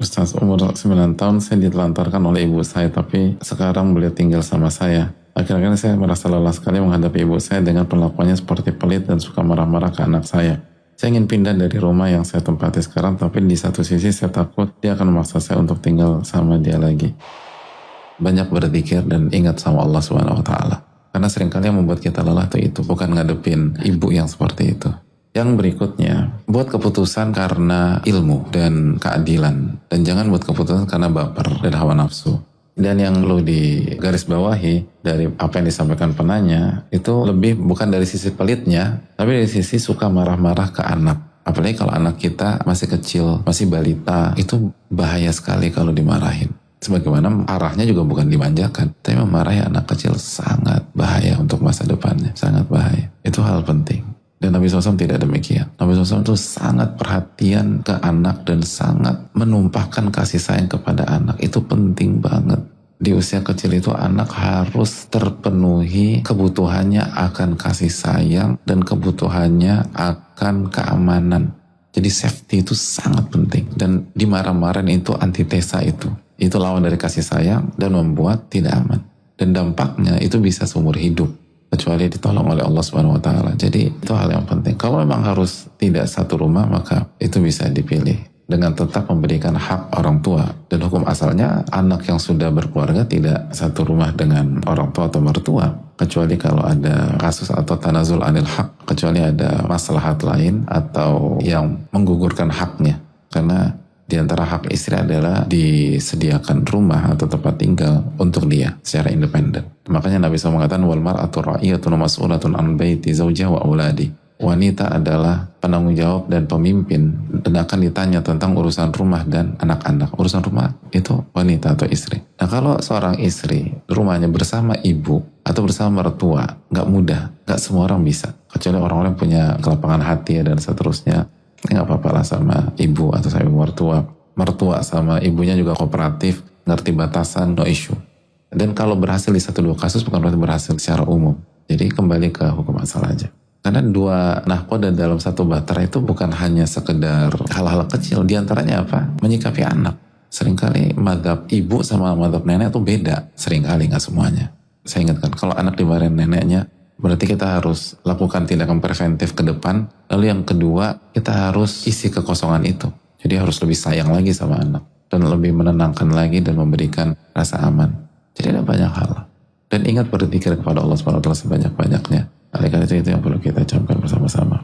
Ustaz, umur 9 tahun saya ditelantarkan oleh ibu saya, tapi sekarang beliau tinggal sama saya. Akhir-akhir saya merasa lelah sekali menghadapi ibu saya dengan perlakuannya seperti pelit dan suka marah-marah ke anak saya. Saya ingin pindah dari rumah yang saya tempati sekarang, tapi di satu sisi saya takut dia akan memaksa saya untuk tinggal sama dia lagi. Banyak berzikir dan ingat sama Allah Subhanahu wa Ta'ala. Karena seringkali yang membuat kita lelah itu bukan ngadepin ibu yang seperti itu. Yang berikutnya, buat keputusan karena ilmu dan keadilan. Dan jangan buat keputusan karena baper dan hawa nafsu. Dan yang perlu digarisbawahi dari apa yang disampaikan penanya, itu lebih bukan dari sisi pelitnya, tapi dari sisi suka marah-marah ke anak. Apalagi kalau anak kita masih kecil, masih balita, itu bahaya sekali kalau dimarahin. Sebagaimana arahnya juga bukan dimanjakan, tapi memarahi anak kecil sangat bahaya untuk masa depannya, sangat bahaya. Itu hal penting. Dan Nabi SAW tidak demikian. Nabi SAW itu sangat perhatian ke anak dan sangat menumpahkan kasih sayang kepada anak. Itu penting banget. Di usia kecil itu anak harus terpenuhi kebutuhannya akan kasih sayang dan kebutuhannya akan keamanan. Jadi safety itu sangat penting. Dan dimarah-marahin itu antitesa itu. Itu lawan dari kasih sayang dan membuat tidak aman. Dan dampaknya itu bisa seumur hidup, kecuali ditolong oleh Allah Subhanahu wa Ta'ala. Jadi itu hal yang penting. Kalau memang harus tidak satu rumah, maka itu bisa dipilih dengan tetap memberikan hak orang tua. Dan hukum asalnya anak yang sudah berkeluarga tidak satu rumah dengan orang tua atau mertua, kecuali kalau ada kasus atau tanazul anil hak, kecuali ada maslahat lain atau yang menggugurkan haknya. Karena di antara hak istri adalah disediakan rumah atau tempat tinggal untuk dia secara independen. Makanya Nabi SAW mengatakan wal mar'atu ra'iyatun mas'ulatun an baiti zawjiha wa auladi. Wanita adalah penanggung jawab dan pemimpin dan akan ditanya tentang urusan rumah dan anak-anak. Urusan rumah itu wanita atau istri. Nah, kalau seorang istri rumahnya bersama ibu atau bersama mertua, nggak mudah, nggak semua orang bisa. Kecuali orang-orang yang punya kelapangan hati dan seterusnya. Nggak apa-apa lah sama ibu atau sama ibu mertua. Mertua sama ibunya juga kooperatif, ngerti batasan, no issue. Dan kalau berhasil di 1-2 kasus bukan berarti berhasil secara umum. Jadi kembali ke hukum asal aja. Karena 2 nahkoda dalam 1 bahtera itu bukan hanya sekedar hal-hal kecil. Di antaranya apa? Menyikapi anak. Seringkali madhab ibu sama madhab nenek itu beda. Seringkali, nggak semuanya. Saya ingatkan, kalau anak dimarahin neneknya, berarti kita harus lakukan tindakan preventif ke depan. Lalu yang kedua, kita harus isi kekosongan itu. Jadi harus lebih sayang lagi sama anak. Dan lebih menenangkan lagi dan memberikan rasa aman. Jadi ada banyak hal. Dan ingat berzikir kepada Allah SWT sebanyak-banyaknya. Oleh karena itu yang perlu kita camkan bersama-sama.